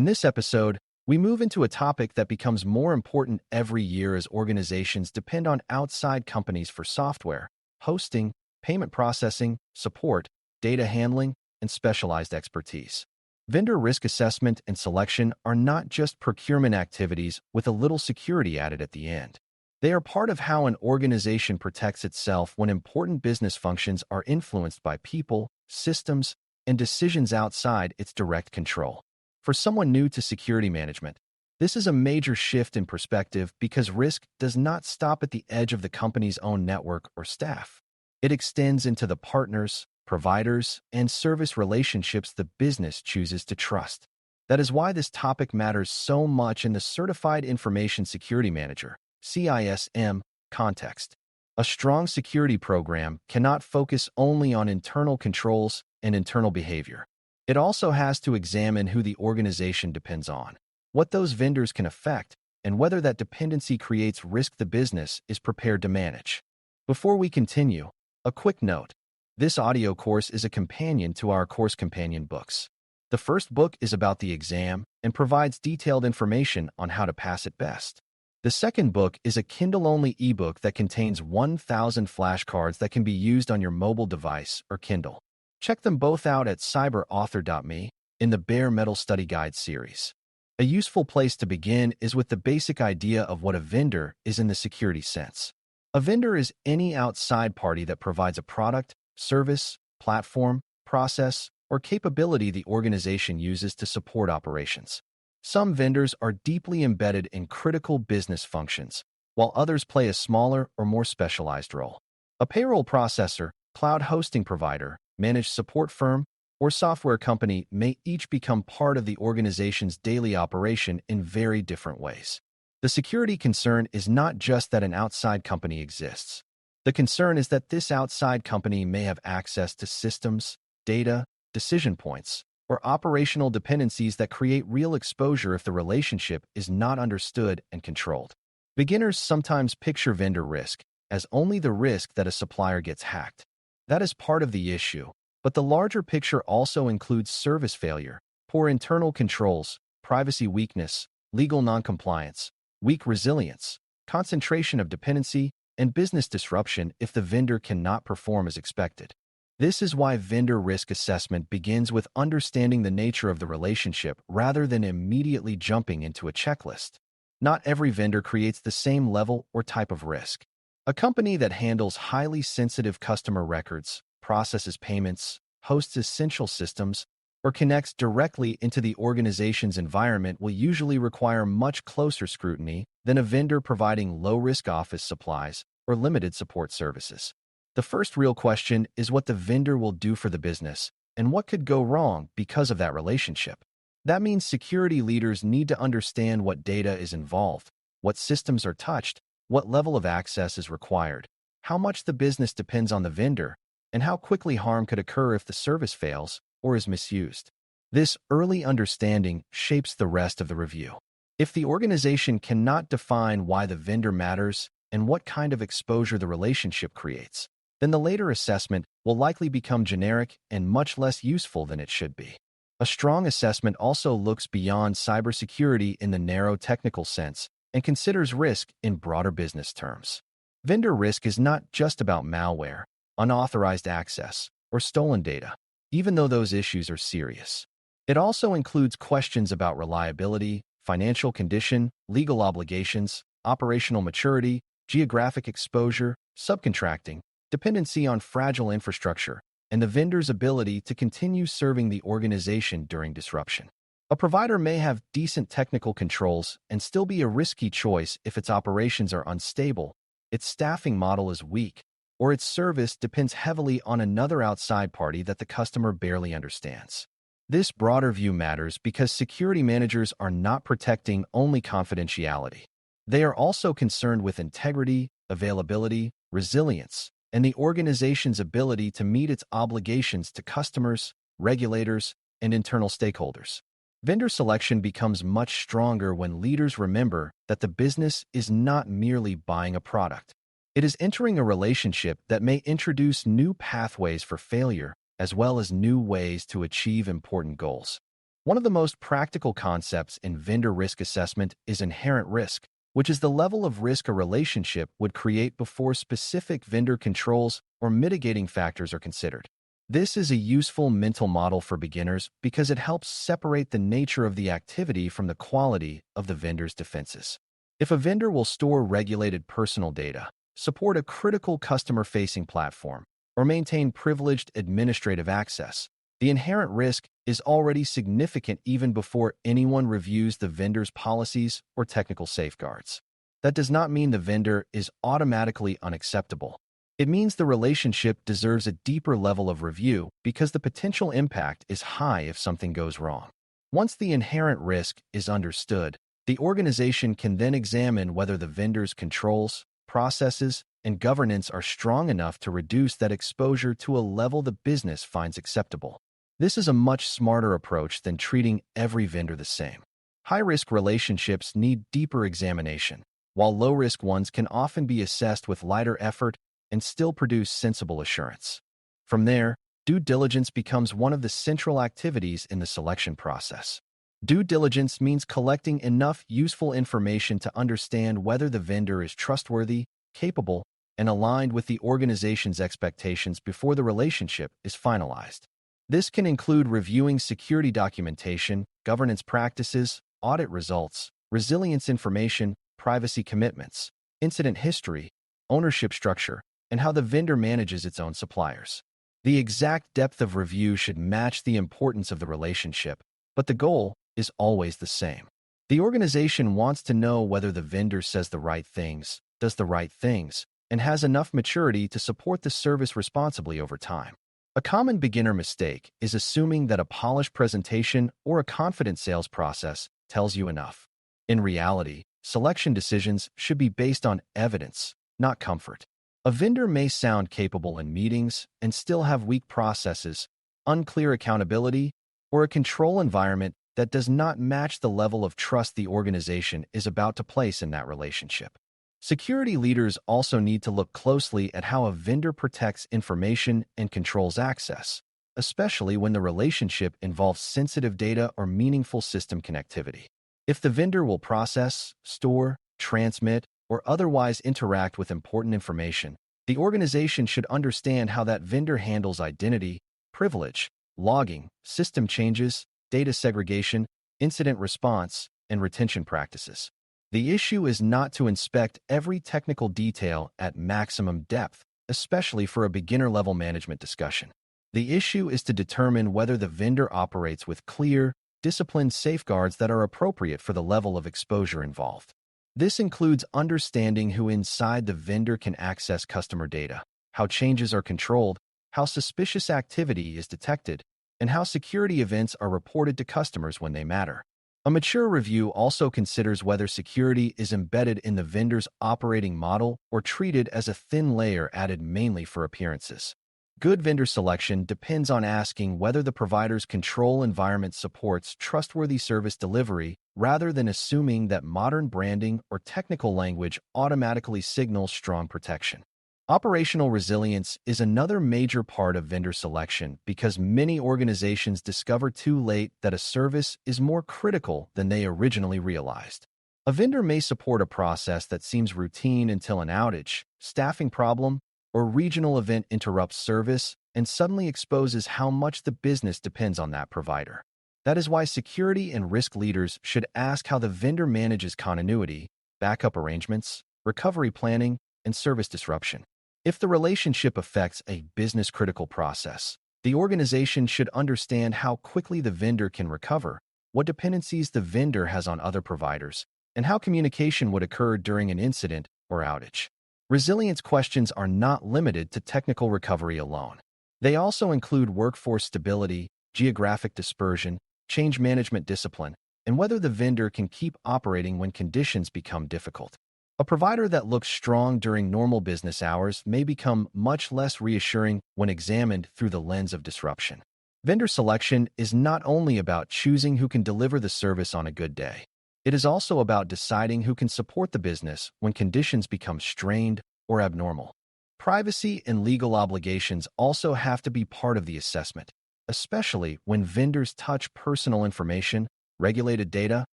In this episode, we move into a topic that becomes more important every year as organizations depend on outside companies for software, hosting, payment processing, support, data handling, and specialized expertise. Vendor risk assessment and selection are not just procurement activities with a little security added at the end. They are part of how an organization protects itself when important business functions are influenced by people, systems, and decisions outside its direct control. For someone new to security management, this is a major shift in perspective because risk does not stop at the edge of the company's own network or staff. It extends into the partners, providers, and service relationships the business chooses to trust. That is why this topic matters so much in the Certified Information Security Manager (CISM) context. A strong security program cannot focus only on internal controls and internal behavior. It also has to examine who the organization depends on, what those vendors can affect, and whether that dependency creates risk the business is prepared to manage. Before we continue, a quick note. This audio course is a companion to our course companion books. The first book is about the exam and provides detailed information on how to pass it best. The second book is a Kindle-only ebook that contains 1,000 flashcards that can be used on your mobile device or Kindle. Check them both out at cyberauthor.me in the Bare Metal Study Guide series. A useful place to begin is with the basic idea of what a vendor is in the security sense. A vendor is any outside party that provides a product, service, platform, process, or capability the organization uses to support operations. Some vendors are deeply embedded in critical business functions, while others play a smaller or more specialized role. A payroll processor, cloud hosting provider, managed support firm, or software company may each become part of the organization's daily operation in very different ways. The security concern is not just that an outside company exists. The concern is that this outside company may have access to systems, data, decision points, or operational dependencies that create real exposure if the relationship is not understood and controlled. Beginners sometimes picture vendor risk as only the risk that a supplier gets hacked. That is part of the issue, but the larger picture also includes service failure, poor internal controls, privacy weakness, legal noncompliance, weak resilience, concentration of dependency, and business disruption if the vendor cannot perform as expected. This is why vendor risk assessment begins with understanding the nature of the relationship rather than immediately jumping into a checklist. Not every vendor creates the same level or type of risk. A company that handles highly sensitive customer records, processes payments, hosts essential systems, or connects directly into the organization's environment will usually require much closer scrutiny than a vendor providing low-risk office supplies or limited support services. The first real question is what the vendor will do for the business and what could go wrong because of that relationship. That means security leaders need to understand what data is involved, what systems are touched, what level of access is required, how much the business depends on the vendor, and how quickly harm could occur if the service fails or is misused. This early understanding shapes the rest of the review. If the organization cannot define why the vendor matters and what kind of exposure the relationship creates, then the later assessment will likely become generic and much less useful than it should be. A strong assessment also looks beyond cybersecurity in the narrow technical sense and considers risk in broader business terms. Vendor risk is not just about malware, unauthorized access, or stolen data, even though those issues are serious. It also includes questions about reliability, financial condition, legal obligations, operational maturity, geographic exposure, subcontracting, dependency on fragile infrastructure, and the vendor's ability to continue serving the organization during disruption. A provider may have decent technical controls and still be a risky choice if its operations are unstable, its staffing model is weak, or its service depends heavily on another outside party that the customer barely understands. This broader view matters because security managers are not protecting only confidentiality. They are also concerned with integrity, availability, resilience, and the organization's ability to meet its obligations to customers, regulators, and internal stakeholders. Vendor selection becomes much stronger when leaders remember that the business is not merely buying a product. It is entering a relationship that may introduce new pathways for failure, as well as new ways to achieve important goals. One of the most practical concepts in vendor risk assessment is inherent risk, which is the level of risk a relationship would create before specific vendor controls or mitigating factors are considered. This is a useful mental model for beginners because it helps separate the nature of the activity from the quality of the vendor's defenses. If a vendor will store regulated personal data, support a critical customer-facing platform, or maintain privileged administrative access, the inherent risk is already significant even before anyone reviews the vendor's policies or technical safeguards. That does not mean the vendor is automatically unacceptable. It means the relationship deserves a deeper level of review because the potential impact is high if something goes wrong. Once the inherent risk is understood, the organization can then examine whether the vendor's controls, processes, and governance are strong enough to reduce that exposure to a level the business finds acceptable. This is a much smarter approach than treating every vendor the same. High-risk relationships need deeper examination, while low-risk ones can often be assessed with lighter effort and still produce sensible assurance. From there, due diligence becomes one of the central activities in the selection process. Due diligence means collecting enough useful information to understand whether the vendor is trustworthy, capable, and aligned with the organization's expectations before the relationship is finalized. This can include reviewing security documentation, governance practices, audit results, resilience information, privacy commitments, incident history, ownership structure, and how the vendor manages its own suppliers. The exact depth of review should match the importance of the relationship, but the goal is always the same. The organization wants to know whether the vendor says the right things, does the right things, and has enough maturity to support the service responsibly over time. A common beginner mistake is assuming that a polished presentation or a confident sales process tells you enough. In reality, selection decisions should be based on evidence, not comfort. A vendor may sound capable in meetings and still have weak processes, unclear accountability, or a control environment that does not match the level of trust the organization is about to place in that relationship. Security leaders also need to look closely at how a vendor protects information and controls access, especially when the relationship involves sensitive data or meaningful system connectivity. If the vendor will process, store, transmit, or otherwise interact with important information, the organization should understand how that vendor handles identity, privilege, logging, system changes, data segregation, incident response, and retention practices. The issue is not to inspect every technical detail at maximum depth, especially for a beginner-level management discussion. The issue is to determine whether the vendor operates with clear, disciplined safeguards that are appropriate for the level of exposure involved. This includes understanding who inside the vendor can access customer data, how changes are controlled, how suspicious activity is detected, and how security events are reported to customers when they matter. A mature review also considers whether security is embedded in the vendor's operating model or treated as a thin layer added mainly for appearances. Good vendor selection depends on asking whether the provider's control environment supports trustworthy service delivery rather than assuming that modern branding or technical language automatically signals strong protection. Operational resilience is another major part of vendor selection because many organizations discover too late that a service is more critical than they originally realized. A vendor may support a process that seems routine until an outage, staffing problem, or regional event interrupts service and suddenly exposes how much the business depends on that provider. That is why security and risk leaders should ask how the vendor manages continuity, backup arrangements, recovery planning, and service disruption. If the relationship affects a business-critical process, the organization should understand how quickly the vendor can recover, what dependencies the vendor has on other providers, and how communication would occur during an incident or outage. Resilience questions are not limited to technical recovery alone. They also include workforce stability, geographic dispersion, change management discipline, and whether the vendor can keep operating when conditions become difficult. A provider that looks strong during normal business hours may become much less reassuring when examined through the lens of disruption. Vendor selection is not only about choosing who can deliver the service on a good day. It is also about deciding who can support the business when conditions become strained or abnormal. Privacy and legal obligations also have to be part of the assessment, especially when vendors touch personal information, regulated data,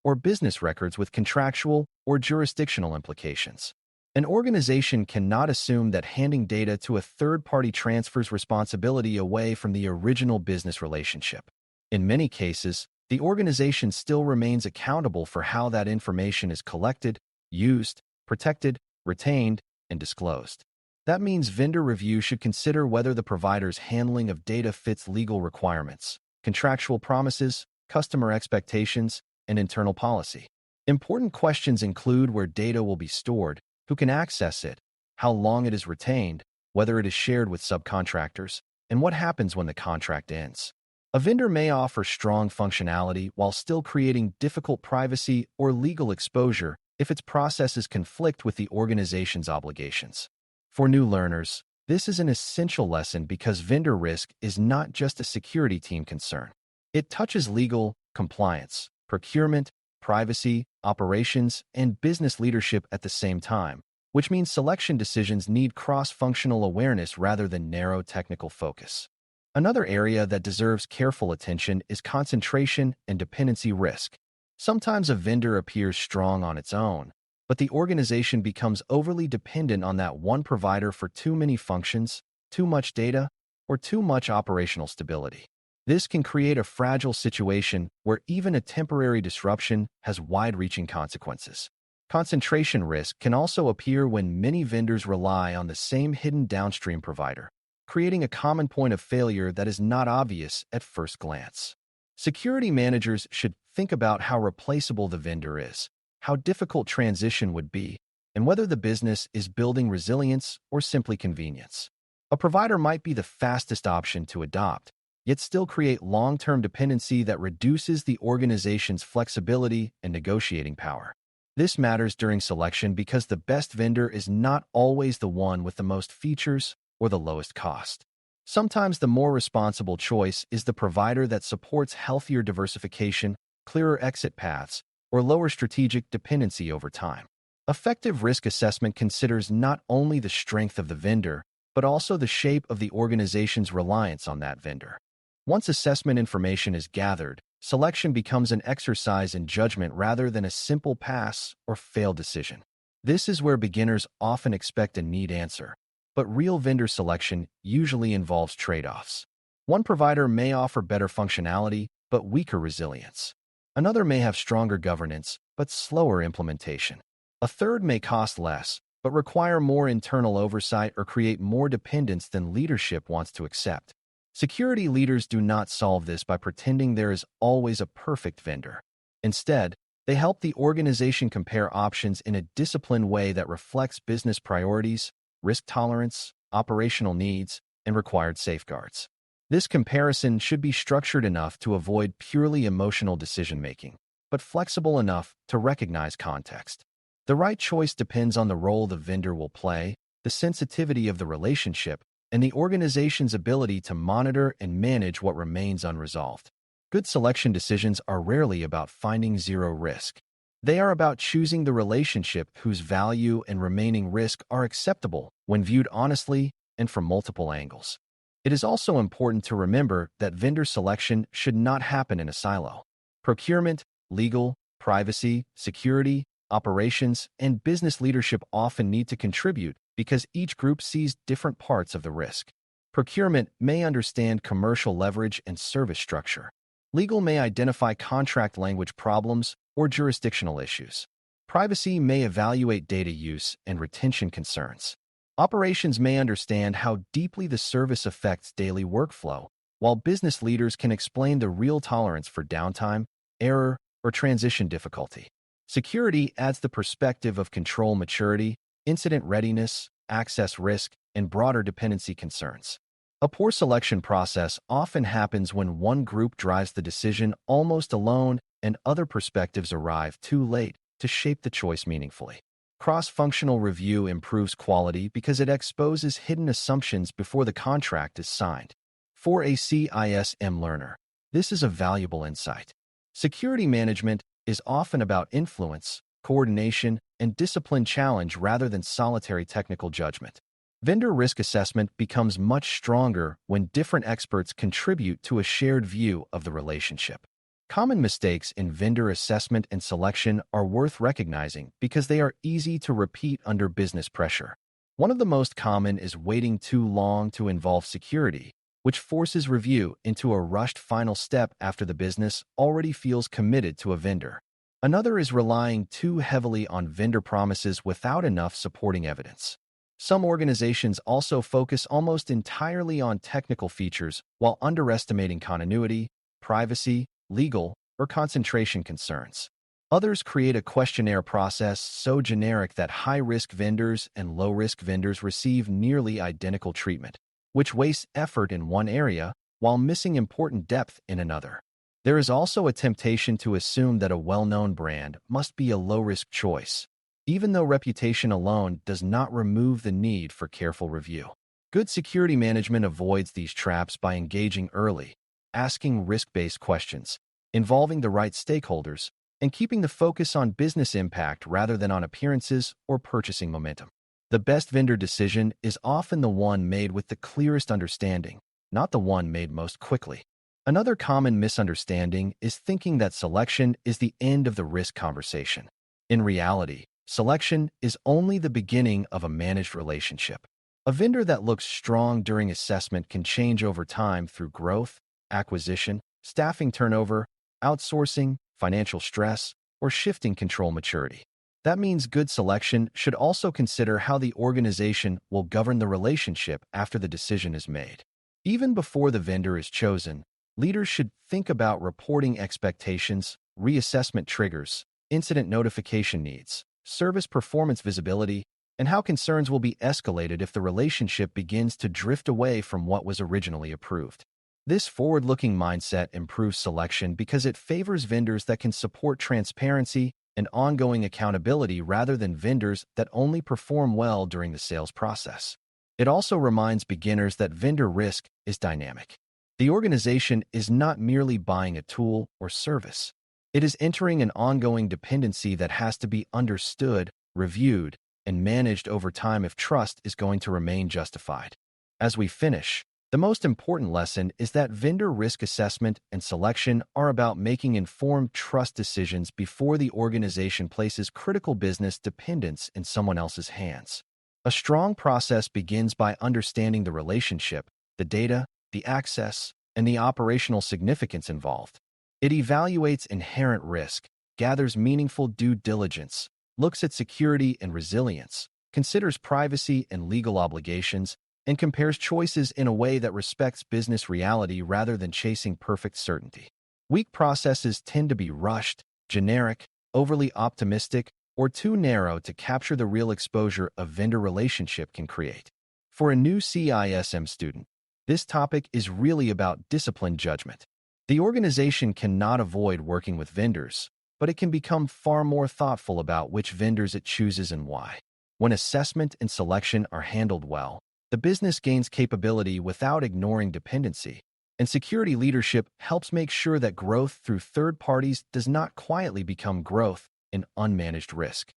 or business records with contractual or jurisdictional implications. An organization cannot assume that handing data to a third party transfers responsibility away from the original business relationship. In many cases, the organization still remains accountable for how that information is collected, used, protected, retained, and disclosed. That means vendor review should consider whether the provider's handling of data fits legal requirements, contractual promises, customer expectations, and internal policy. Important questions include where data will be stored, who can access it, how long it is retained, whether it is shared with subcontractors, and what happens when the contract ends. A vendor may offer strong functionality while still creating difficult privacy or legal exposure if its processes conflict with the organization's obligations. For new learners, this is an essential lesson because vendor risk is not just a security team concern. It touches legal, compliance, procurement, privacy, operations, and business leadership at the same time, which means selection decisions need cross-functional awareness rather than narrow technical focus. Another area that deserves careful attention is concentration and dependency risk. Sometimes a vendor appears strong on its own, but the organization becomes overly dependent on that one provider for too many functions, too much data, or too much operational stability. This can create a fragile situation where even a temporary disruption has wide-reaching consequences. Concentration risk can also appear when many vendors rely on the same hidden downstream provider, creating a common point of failure that is not obvious at first glance. Security managers should think about how replaceable the vendor is, how difficult transition would be, and whether the business is building resilience or simply convenience. A provider might be the fastest option to adopt, yet still create long-term dependency that reduces the organization's flexibility and negotiating power. This matters during selection because the best vendor is not always the one with the most features or the lowest cost. Sometimes the more responsible choice is the provider that supports healthier diversification, clearer exit paths, or lower strategic dependency over time. Effective risk assessment considers not only the strength of the vendor, but also the shape of the organization's reliance on that vendor. Once assessment information is gathered, selection becomes an exercise in judgment rather than a simple pass or fail decision. This is where beginners often expect a neat answer, but real vendor selection usually involves trade-offs. One provider may offer better functionality, but weaker resilience. Another may have stronger governance, but slower implementation. A third may cost less, but require more internal oversight or create more dependence than leadership wants to accept. Security leaders do not solve this by pretending there is always a perfect vendor. Instead, they help the organization compare options in a disciplined way that reflects business priorities, risk tolerance, operational needs, and required safeguards. This comparison should be structured enough to avoid purely emotional decision-making, but flexible enough to recognize context. The right choice depends on the role the vendor will play, the sensitivity of the relationship, and the organization's ability to monitor and manage what remains unresolved. Good selection decisions are rarely about finding zero risk. They are about choosing the relationship whose value and remaining risk are acceptable when viewed honestly and from multiple angles. It is also important to remember that vendor selection should not happen in a silo. Procurement, legal, privacy, security, operations, and business leadership often need to contribute because each group sees different parts of the risk. Procurement may understand commercial leverage and service structure. Legal may identify contract language problems or jurisdictional issues. Privacy may evaluate data use and retention concerns. Operations may understand how deeply the service affects daily workflow, while business leaders can explain the real tolerance for downtime, error, or transition difficulty. Security adds the perspective of control maturity, incident readiness, access risk, and broader dependency concerns. A poor selection process often happens when one group drives the decision almost alone and other perspectives arrive too late to shape the choice meaningfully. Cross-functional review improves quality because it exposes hidden assumptions before the contract is signed. For a CISM learner, this is a valuable insight. Security management is often about influence, coordination, and discipline challenge rather than solitary technical judgment. Vendor risk assessment becomes much stronger when different experts contribute to a shared view of the relationship. Common mistakes in vendor assessment and selection are worth recognizing because they are easy to repeat under business pressure. One of the most common is waiting too long to involve security, which forces review into a rushed final step after the business already feels committed to a vendor. Another is relying too heavily on vendor promises without enough supporting evidence. Some organizations also focus almost entirely on technical features while underestimating continuity, privacy, legal, or concentration concerns. Others create a questionnaire process so generic that high-risk vendors and low-risk vendors receive nearly identical treatment, which wastes effort in one area while missing important depth in another. There is also a temptation to assume that a well-known brand must be a low-risk choice, even though reputation alone does not remove the need for careful review. Good security management avoids these traps by engaging early, asking risk-based questions, involving the right stakeholders, and keeping the focus on business impact rather than on appearances or purchasing momentum. The best vendor decision is often the one made with the clearest understanding, not the one made most quickly. Another common misunderstanding is thinking that selection is the end of the risk conversation. In reality, selection is only the beginning of a managed relationship. A vendor that looks strong during assessment can change over time through growth, acquisition, staffing turnover, outsourcing, financial stress, or shifting control maturity. That means good selection should also consider how the organization will govern the relationship after the decision is made. Even before the vendor is chosen, leaders should think about reporting expectations, reassessment triggers, incident notification needs, service performance visibility, and how concerns will be escalated if the relationship begins to drift away from what was originally approved. This forward-looking mindset improves selection because it favors vendors that can support transparency and ongoing accountability rather than vendors that only perform well during the sales process. It also reminds beginners that vendor risk is dynamic. The organization is not merely buying a tool or service. It is entering an ongoing dependency that has to be understood, reviewed, and managed over time if trust is going to remain justified. As we finish, the most important lesson is that vendor risk assessment and selection are about making informed trust decisions before the organization places critical business dependence in someone else's hands. A strong process begins by understanding the relationship, the data, the access, and the operational significance involved. It evaluates inherent risk, gathers meaningful due diligence, looks at security and resilience, considers privacy and legal obligations, and compares choices in a way that respects business reality rather than chasing perfect certainty. Weak processes tend to be rushed, generic, overly optimistic, or too narrow to capture the real exposure a vendor relationship can create. For a new CISM student, this topic is really about disciplined judgment. The organization cannot avoid working with vendors, but it can become far more thoughtful about which vendors it chooses and why. When assessment and selection are handled well, the business gains capability without ignoring dependency, and security leadership helps make sure that growth through third parties does not quietly become growth in unmanaged risk.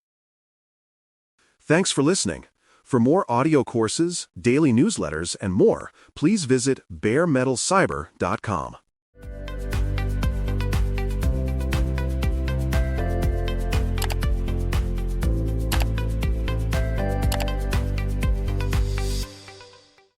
Thanks for listening. For more audio courses, daily newsletters, and more, please visit baremetalcyber.com.